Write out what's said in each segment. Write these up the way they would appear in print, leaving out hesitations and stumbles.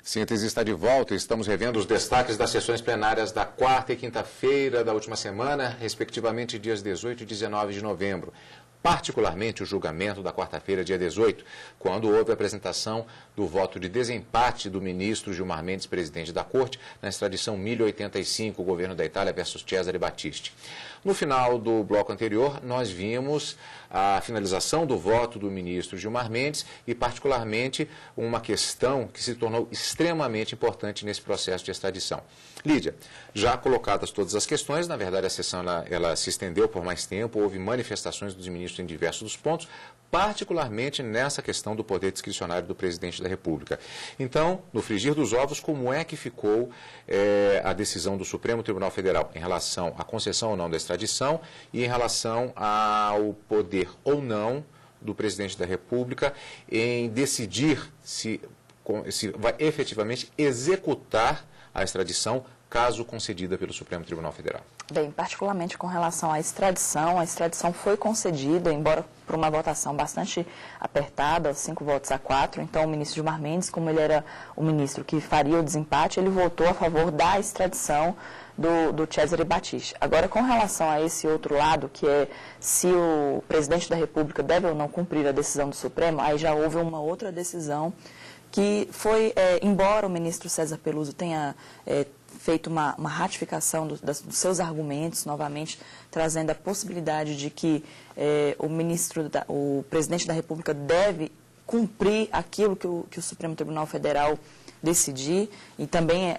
Síntese está de volta e estamos revendo os destaques das sessões plenárias da quarta e quinta-feira da última semana, respectivamente dias 18 e 19 de novembro. Particularmente o julgamento da quarta-feira, dia 18, quando houve a apresentação do voto de desempate do ministro Gilmar Mendes, presidente da Corte, na extradição 1085, o governo da Itália versus Cesare Battisti. No final do bloco anterior, nós vimos a finalização do voto do ministro Gilmar Mendes e, particularmente, uma questão que se tornou extremamente importante nesse processo de extradição. Lídia, já colocadas todas as questões, na verdade a sessão ela se estendeu por mais tempo, houve manifestações dos ministros em diversos dos pontos, particularmente nessa questão do poder discricionário do presidente da República. Então, no frigir dos ovos, como é que ficou a decisão do Supremo Tribunal Federal em relação à concessão ou não da extradição e em relação ao poder ou não do presidente da República em decidir se vai efetivamente executar a extradição, caso concedida pelo Supremo Tribunal Federal? Bem, particularmente com relação à extradição, a extradição foi concedida, embora por uma votação bastante apertada, 5 votos a 4, então o ministro Gilmar Mendes, como ele era o ministro que faria o desempate, ele votou a favor da extradição do Cesare Battisti. Agora, com relação a esse outro lado, que é se o presidente da República deve ou não cumprir a decisão do Supremo, aí já houve uma outra decisão que foi, embora o ministro César Peluso tenha feito uma ratificação dos seus argumentos, novamente trazendo a possibilidade de que o presidente da República deve cumprir aquilo que o Supremo Tribunal Federal decidir, e também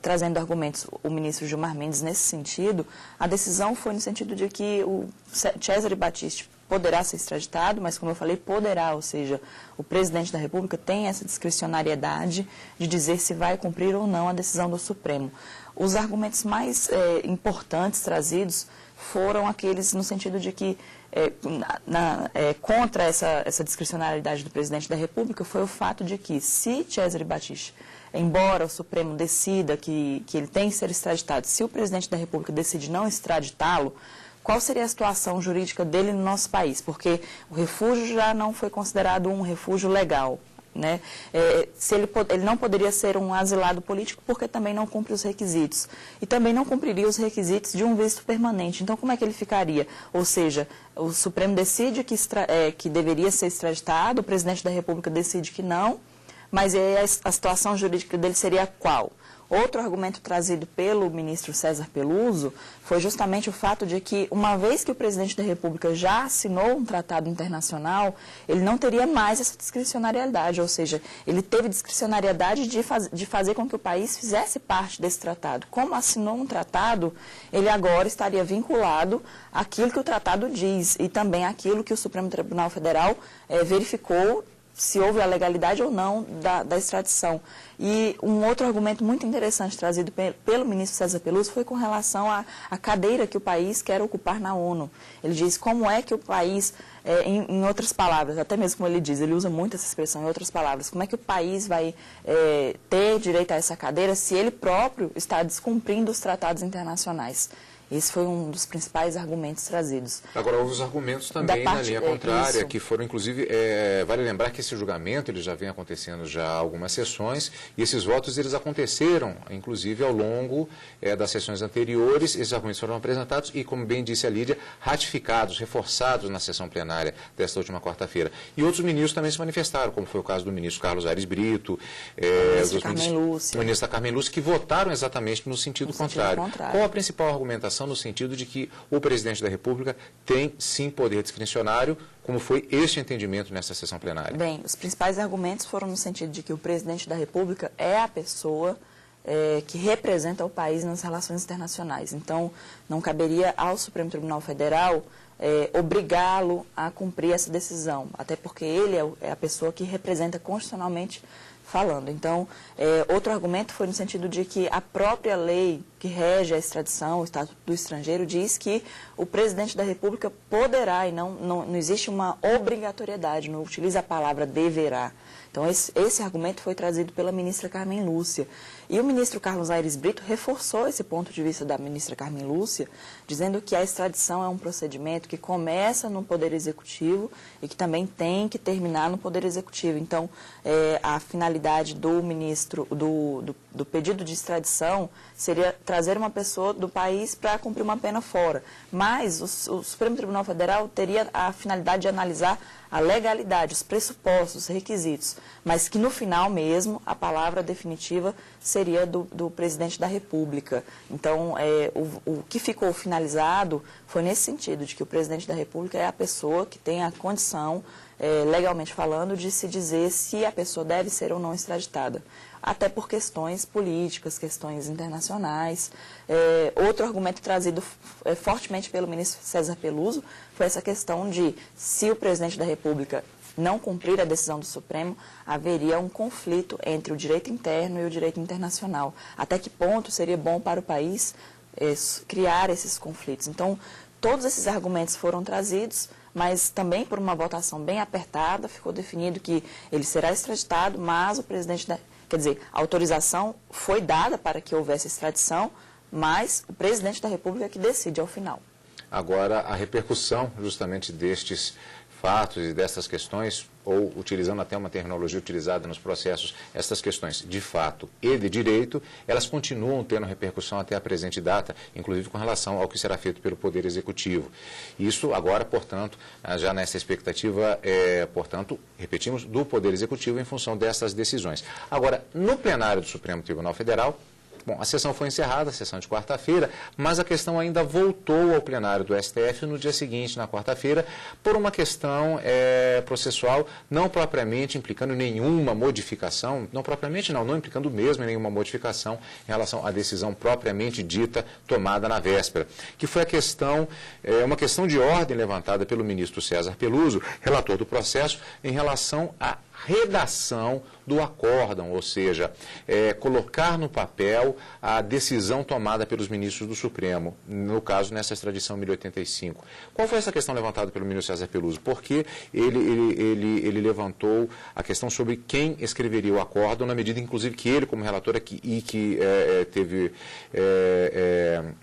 trazendo argumentos o ministro Gilmar Mendes nesse sentido, a decisão foi no sentido de que o Cesare Battisti poderá ser extraditado, mas, como eu falei, poderá, ou seja, o presidente da República tem essa discricionariedade de dizer se vai cumprir ou não a decisão do Supremo. Os argumentos mais importantes trazidos foram aqueles no sentido de que, contra essa discricionariedade do presidente da República, foi o fato de que, se Cesare Battisti, embora o Supremo decida que ele tem que ser extraditado, se o presidente da República decide não extraditá-lo, qual seria a situação jurídica dele no nosso país? Porque o refúgio já não foi considerado um refúgio legal, né? Ele não poderia ser um asilado político porque também não cumpre os requisitos. E também não cumpriria os requisitos de um visto permanente. Então, como é que ele ficaria? Ou seja, o Supremo decide que deveria ser extraditado, o presidente da República decide que não, mas a situação jurídica dele seria qual? Outro argumento trazido pelo ministro César Peluso foi justamente o fato de que, uma vez que o presidente da República já assinou um tratado internacional, ele não teria mais essa discricionariedade, ou seja, ele teve discricionariedade de fazer com que o país fizesse parte desse tratado. Como assinou um tratado, ele agora estaria vinculado àquilo que o tratado diz e também àquilo que o Supremo Tribunal Federal verificou se houve a legalidade ou não da extradição. E um outro argumento muito interessante trazido pelo ministro César Peluso foi com relação à cadeira que o país quer ocupar na ONU. Ele diz como é que o país, em outras palavras, até mesmo como ele diz, ele usa muito essa expressão em outras palavras, como é que o país vai ter direito a essa cadeira se ele próprio está descumprindo os tratados internacionais. Esse foi um dos principais argumentos trazidos. Agora, houve os argumentos também na linha contrária, que foram, inclusive, vale lembrar que esse julgamento ele já vem acontecendo já há algumas sessões, e esses votos eles aconteceram, inclusive, ao longo das sessões anteriores. Esses argumentos foram apresentados e, como bem disse a Lídia, ratificados, reforçados na sessão plenária desta última quarta-feira. E outros ministros também se manifestaram, como foi o caso do ministro Carlos Aires Brito, o ministro Carmen Lúcia, que votaram exatamente no sentido contrário. Qual a principal argumentação no sentido de que o presidente da República tem, sim, poder discricionário, como foi este entendimento nessa sessão plenária? Bem, os principais argumentos foram no sentido de que o presidente da República é a pessoa que representa o país nas relações internacionais. Então, não caberia ao Supremo Tribunal Federal obrigá-lo a cumprir essa decisão, até porque ele é a pessoa que representa constitucionalmente falando. Então, outro argumento foi no sentido de que a própria lei que rege a extradição, o Estatuto do Estrangeiro, diz que o presidente da República poderá, e não existe uma obrigatoriedade, não utiliza a palavra deverá. Então, esse argumento foi trazido pela ministra Carmen Lúcia. E o ministro Carlos Aires Brito reforçou esse ponto de vista da ministra Carmen Lúcia, dizendo que a extradição é um procedimento que começa no Poder Executivo e que também tem que terminar no Poder Executivo. Então, a finalidade finalidade do ministro, do pedido de extradição seria trazer uma pessoa do país para cumprir uma pena fora. Mas o Supremo Tribunal Federal teria a finalidade de analisar a legalidade, os pressupostos, os requisitos, mas que no final mesmo a palavra definitiva seria do presidente da República. Então, o que ficou finalizado foi nesse sentido, de que o presidente da República é a pessoa que tem a condição, legalmente falando, de se dizer se a pessoa deve ser ou não extraditada. Até por questões políticas, questões internacionais. Outro argumento trazido fortemente pelo ministro César Peluso foi essa questão de, se o presidente da República não cumprir a decisão do Supremo, haveria um conflito entre o direito interno e o direito internacional. Até que ponto seria bom para o país criar esses conflitos? Então, todos esses argumentos foram trazidos, mas também por uma votação bem apertada, ficou definido que ele será extraditado, mas o presidente da... Quer dizer, a autorização foi dada para que houvesse extradição, mas o presidente da República é que decide ao final. Agora, a repercussão justamente destes fatos e dessas questões, ou utilizando até uma terminologia utilizada nos processos, essas questões de fato e de direito, elas continuam tendo repercussão até a presente data, inclusive com relação ao que será feito pelo Poder Executivo. Isso agora, portanto, já nessa expectativa, portanto, repetimos, do Poder Executivo em função dessas decisões. Agora, no plenário do Supremo Tribunal Federal, bom, a sessão foi encerrada, a sessão de quarta-feira, mas a questão ainda voltou ao plenário do STF no dia seguinte, na quarta-feira, por uma questão processual, não propriamente implicando nenhuma modificação, não implicando mesmo em nenhuma modificação em relação à decisão propriamente dita tomada na véspera, que foi a questão, uma questão de ordem levantada pelo ministro César Peluso, relator do processo, em relação à redação do acórdão, ou seja, colocar no papel a decisão tomada pelos ministros do Supremo, no caso, nessa extradição 1085. Qual foi essa questão levantada pelo ministro César Peluso? Porque ele levantou a questão sobre quem escreveria o acórdão, na medida, inclusive, que ele, como relator, teve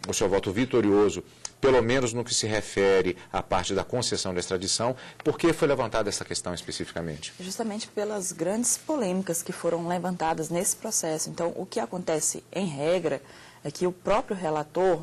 o seu voto vitorioso, pelo menos no que se refere à parte da concessão da extradição. Por que foi levantada essa questão especificamente? Justamente pelas grandes polêmicas que foram levantadas nesse processo. Então, o que acontece, em regra, é que o próprio relator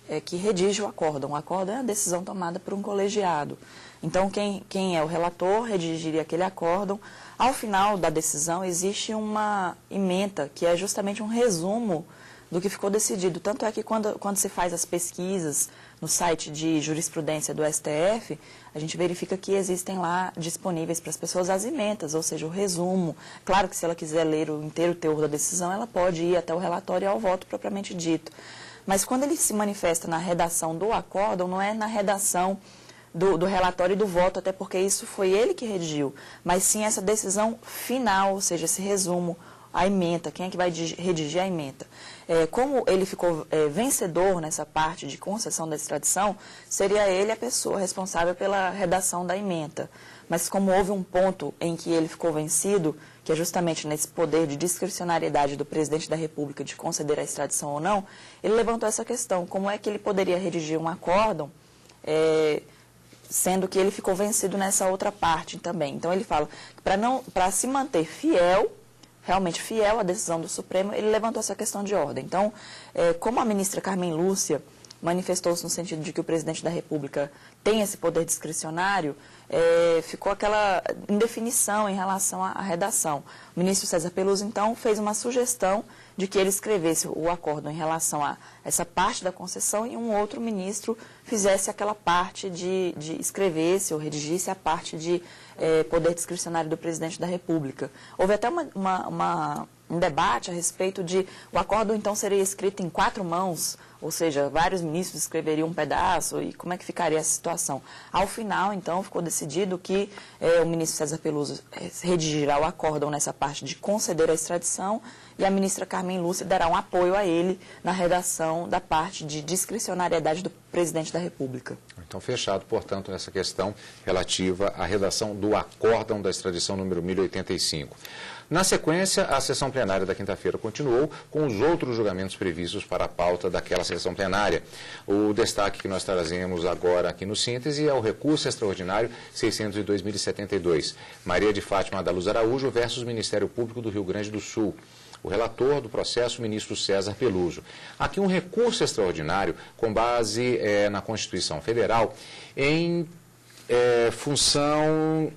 é que redige o acórdão. O acórdão é a decisão tomada por um colegiado. Então, quem é o relator redigiria aquele acórdão. Ao final da decisão, existe uma ementa, que é justamente um resumo do que ficou decidido. Tanto é que quando se faz as pesquisas no site de jurisprudência do STF, a gente verifica que existem lá disponíveis para as pessoas as ementas, ou seja, o resumo. Claro que se ela quiser ler o inteiro teor da decisão, ela pode ir até o relatório e ao voto propriamente dito. Mas quando ele se manifesta na redação do acórdão, não é na redação do relatório e do voto, até porque isso foi ele que redigiu, mas sim essa decisão final, ou seja, esse resumo, a ementa, quem é que vai redigir a ementa. Como ele ficou vencedor nessa parte de concessão da extradição, seria ele a pessoa responsável pela redação da ementa. Mas como houve um ponto em que ele ficou vencido, que é justamente nesse poder de discricionariedade do presidente da República de conceder a extradição ou não, ele levantou essa questão, como é que ele poderia redigir um acórdão, sendo que ele ficou vencido nessa outra parte também. Então ele fala que para se manter realmente fiel à decisão do Supremo, ele levantou essa questão de ordem. Então, como a ministra Carmen Lúcia manifestou-se no sentido de que o presidente da República tem esse poder discricionário, ficou aquela indefinição em relação à redação. O ministro César Peluso, então, fez uma sugestão de que ele escrevesse o acórdão em relação a essa parte da concessão e um outro ministro fizesse aquela parte de escrevesse ou redigisse a parte de poder discricionário do presidente da República. Houve até um debate a respeito de o acórdão, então, seria escrito em 4 mãos, ou seja, vários ministros escreveriam um pedaço, e como é que ficaria essa situação? Ao final, então, ficou decidido que o ministro César Peluso redigirá o acórdão nessa parte de conceder a extradição, e a ministra Carmen Lúcia dará um apoio a ele na redação da parte de discricionariedade presidente da República. Então, fechado, portanto, essa questão relativa à redação do acórdão da extradição número 1085. Na sequência, a sessão plenária da quinta-feira continuou com os outros julgamentos previstos para a pauta daquela sessão plenária. O destaque que nós trazemos agora aqui no síntese é o recurso extraordinário 602.072, Maria de Fátima da Luz Araújo versus Ministério Público do Rio Grande do Sul. O relator do processo, o ministro César Peluso. Aqui um recurso extraordinário com base na Constituição Federal em função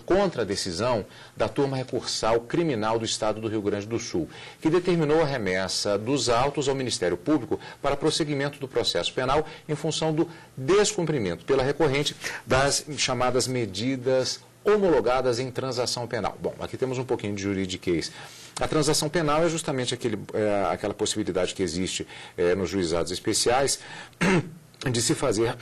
contra a decisão da turma recursal criminal do Estado do Rio Grande do Sul, que determinou a remessa dos autos ao Ministério Público para prosseguimento do processo penal em função do descumprimento pela recorrente das chamadas medidas homologadas em transação penal. Bom, aqui temos um pouquinho de juridiquês. A transação penal é justamente aquela possibilidade que existe nos juizados especiais de se fazer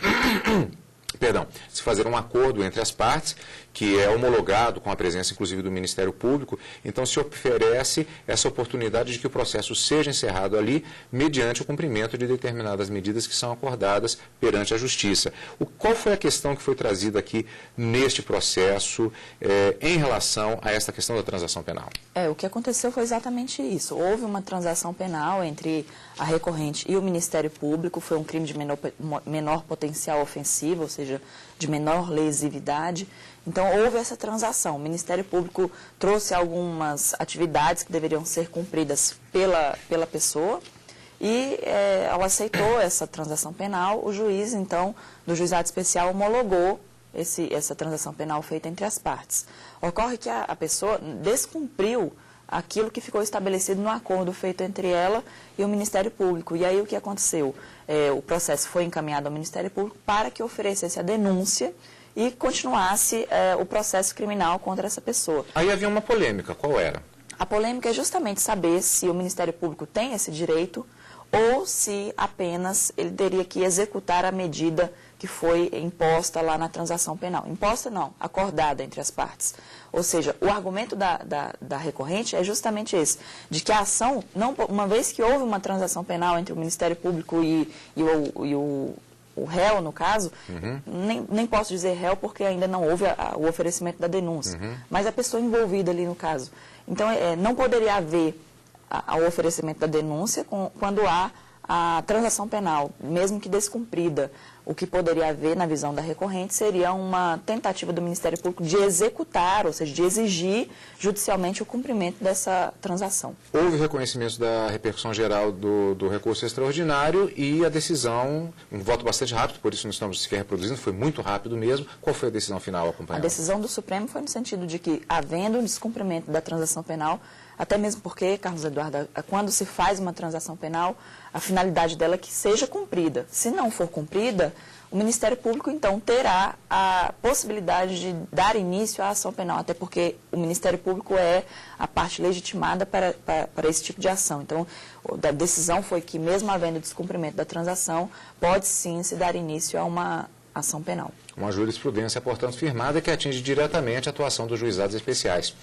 um acordo entre as partes, que é homologado com a presença, inclusive, do Ministério Público. Então, se oferece essa oportunidade de que o processo seja encerrado ali, mediante o cumprimento de determinadas medidas que são acordadas perante a Justiça. Qual foi a questão que foi trazida aqui neste processo em relação a essa questão da transação penal? O que aconteceu foi exatamente isso. Houve uma transação penal entre a recorrente e o Ministério Público, foi um crime de menor potencial ofensivo, ou seja, de menor lesividade. Então, houve essa transação. O Ministério Público trouxe algumas atividades que deveriam ser cumpridas pela pessoa e, ao aceitou essa transação penal, o juiz, então, do juizado especial, homologou essa transação penal feita entre as partes. Ocorre que a pessoa descumpriu aquilo que ficou estabelecido no acordo feito entre ela e o Ministério Público. E aí o que aconteceu? O processo foi encaminhado ao Ministério Público para que oferecesse a denúncia e continuasse o processo criminal contra essa pessoa. Aí havia uma polêmica, qual era? A polêmica é justamente saber se o Ministério Público tem esse direito ou se apenas ele teria que executar a medida que foi imposta lá na transação penal. Imposta não, acordada entre as partes. Ou seja, o argumento da recorrente é justamente esse, de que a ação, uma vez que houve uma transação penal entre o Ministério Público e o réu, no caso, nem posso dizer réu porque ainda não houve o oferecimento da denúncia, mas a pessoa envolvida ali no caso. Então, não poderia haver o oferecimento da denúncia quando há a transação penal, mesmo que descumprida. O que poderia haver, na visão da recorrente, seria uma tentativa do Ministério Público de executar, ou seja, de exigir judicialmente o cumprimento dessa transação. Houve reconhecimento da repercussão geral do recurso extraordinário e a decisão, um voto bastante rápido, por isso não estamos sequer reproduzindo, foi muito rápido mesmo. Qual foi a decisão final acompanhada? A decisão do Supremo foi no sentido de que, havendo um descumprimento da transação penal, até mesmo porque, Carlos Eduardo, quando se faz uma transação penal, a finalidade dela é que seja cumprida. Se não for cumprida, o Ministério Público, então, terá a possibilidade de dar início à ação penal, até porque o Ministério Público é a parte legitimada para esse tipo de ação. Então, a decisão foi que, mesmo havendo descumprimento da transação, pode sim se dar início a uma ação penal. Uma jurisprudência, portanto, firmada que atinge diretamente a atuação dos juizados especiais.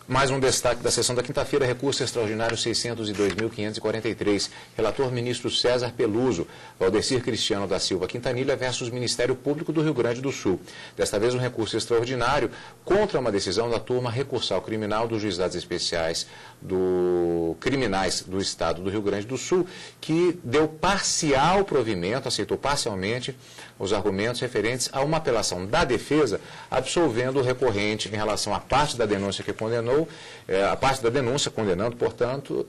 Mais um destaque da sessão da quinta-feira, recurso extraordinário 602.543, relator ministro César Peluso, Valdecir Cristiano da Silva Quintanilha versus Ministério Público do Rio Grande do Sul. Desta vez um recurso extraordinário contra uma decisão da turma recursal criminal dos juizados especiais criminais do Estado do Rio Grande do Sul, que deu parcial provimento, aceitou parcialmente os argumentos referentes a uma apelação da defesa, absolvendo o recorrente em relação à parte da denúncia que condenou, a parte da denúncia condenando, portanto,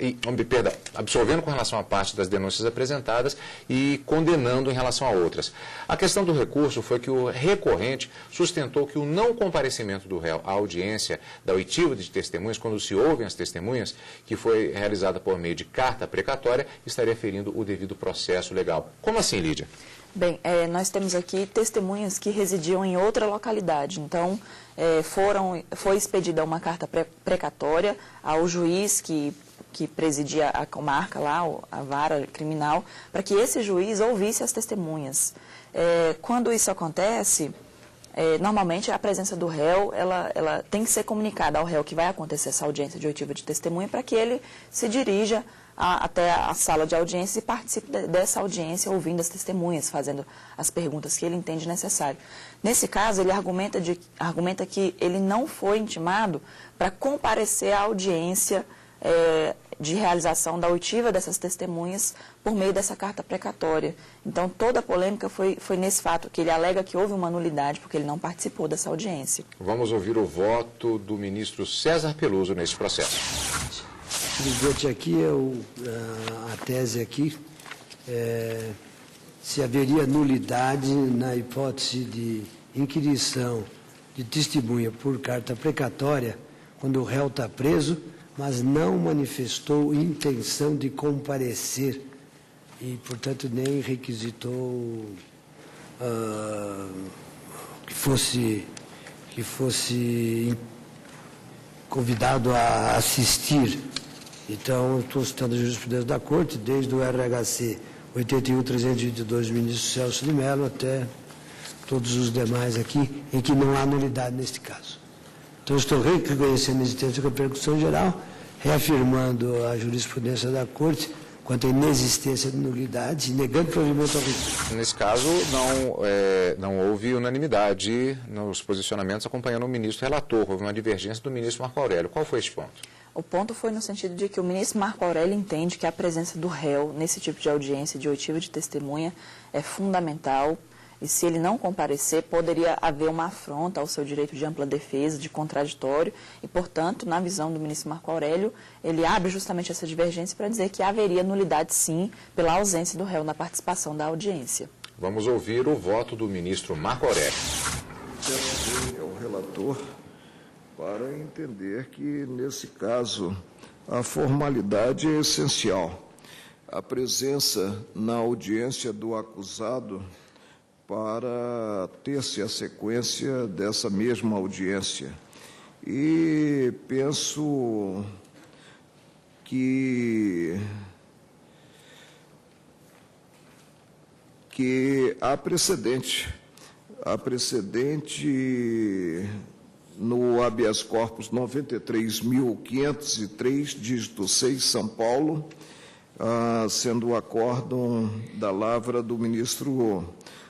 absolvendo com relação à parte das denúncias apresentadas e condenando em relação a outras. A questão do recurso foi que o recorrente sustentou que o não comparecimento do réu à audiência da oitiva de testemunhas, quando se ouvem as testemunhas, que foi realizada por meio de carta precatória, estaria ferindo o devido processo legal. Como assim, Lídia? Bem, nós temos aqui testemunhas que residiam em outra localidade. Então, foi expedida uma carta precatória ao juiz que presidia a comarca lá, a vara criminal, para que esse juiz ouvisse as testemunhas. Quando isso acontece, normalmente a presença do réu, ela tem que ser comunicada ao réu que vai acontecer essa audiência de oitiva de testemunha para que ele se dirija até a sala de audiência e participe dessa audiência, ouvindo as testemunhas, fazendo as perguntas que ele entende necessário. Nesse caso, ele argumenta que ele não foi intimado para comparecer à audiência de realização da oitiva dessas testemunhas por meio dessa carta precatória. Então, toda a polêmica foi nesse fato, que ele alega que houve uma nulidade porque ele não participou dessa audiência. Vamos ouvir o voto do ministro César Peluso nesse processo. Presidente, aqui a tese aqui se haveria nulidade na hipótese de inquirição de testemunha por carta precatória quando o réu está preso, mas não manifestou intenção de comparecer e, portanto, nem requisitou que fosse convidado a assistir. Então, estou citando a jurisprudência da Corte, desde o RHC 81.322 do ministro Celso de Mello até todos os demais aqui, em que não há nulidade neste caso. Então, estou reconhecendo a existência da repercussão geral, reafirmando a jurisprudência da Corte quanto à inexistência de nulidade e negando provimento ao recurso. Nesse caso, não houve unanimidade nos posicionamentos acompanhando o ministro relator. Houve uma divergência do ministro Marco Aurélio. Qual foi esse ponto? O ponto foi no sentido de que o ministro Marco Aurélio entende que a presença do réu nesse tipo de audiência de oitiva de testemunha é fundamental e se ele não comparecer, poderia haver uma afronta ao seu direito de ampla defesa, de contraditório e, portanto, na visão do ministro Marco Aurélio, ele abre justamente essa divergência para dizer que haveria nulidade, sim, pela ausência do réu na participação da audiência. Vamos ouvir o voto do ministro Marco Aurélio. Peço ao relator para entender que, nesse caso, a formalidade é essencial. A presença na audiência do acusado para ter-se a sequência dessa mesma audiência. E penso que há precedente no habeas corpus 93.503, dígito 6, São Paulo, sendo o acórdão da lavra do ministro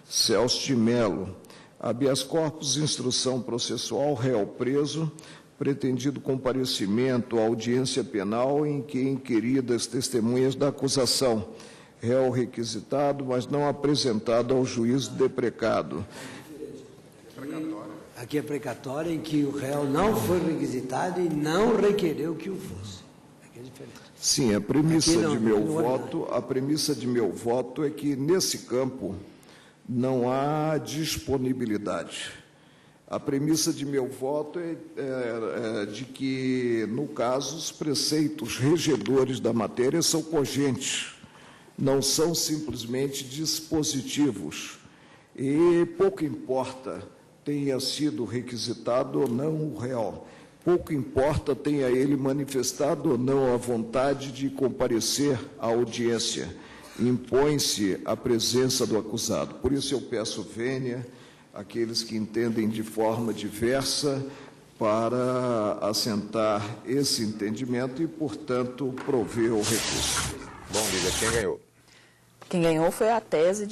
Celso de Mello. Habeas corpus, instrução processual, réu preso, pretendido comparecimento à audiência penal em que inquiridas testemunhas da acusação, réu requisitado, mas não apresentado ao juízo deprecado. Aqui é precatória em que o réu não foi requisitado e não requereu que o fosse. Aqui é diferente. Sim, a premissa de meu voto é que nesse campo não há disponibilidade. A premissa de meu voto é de que, no caso, os preceitos regedores da matéria são cogentes, não são simplesmente dispositivos. E pouco importa tenha sido requisitado ou não o réu, pouco importa tenha ele manifestado ou não a vontade de comparecer à audiência. Impõe-se a presença do acusado. Por isso eu peço vênia àqueles que entendem de forma diversa para assentar esse entendimento e, portanto, prover o recurso. Bom, Lídia, quem ganhou? Quem ganhou foi a tese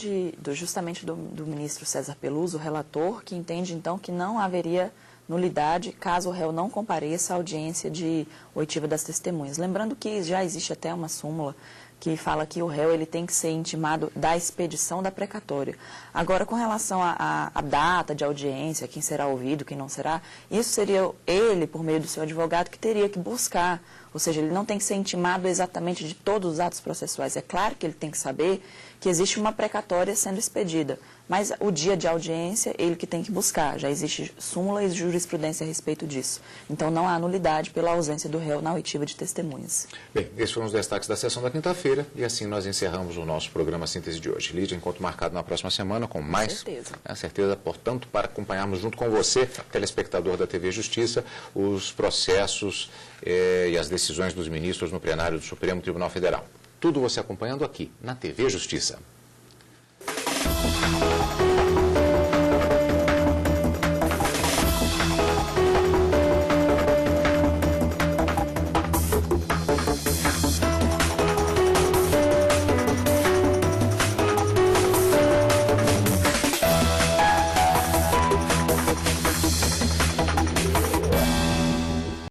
justamente do ministro César Peluso, o relator, que entende, então, que não haveria nulidade caso o réu não compareça à audiência de oitiva das testemunhas. Lembrando que já existe até uma súmula que fala que o réu ele tem que ser intimado da expedição da precatória. Agora, com relação à data de audiência, quem será ouvido, quem não será, isso seria ele, por meio do seu advogado, que teria que buscar. Ou seja, ele não tem que ser intimado exatamente de todos os atos processuais. É claro que ele tem que saber que existe uma precatória sendo expedida, mas o dia de audiência, ele que tem que buscar. Já existe súmula e jurisprudência a respeito disso. Então, não há nulidade pela ausência do réu na oitiva de testemunhas. Bem, esses foram os destaques da sessão da quinta-feira e assim nós encerramos o nosso programa Síntese de hoje. Lídia, encontro marcado na próxima semana com mais... Certeza. Certeza, portanto, para acompanharmos junto com você, telespectador da TV Justiça, os processos e as decisões dos ministros no plenário do Supremo Tribunal Federal. Tudo você acompanhando aqui na TV Justiça.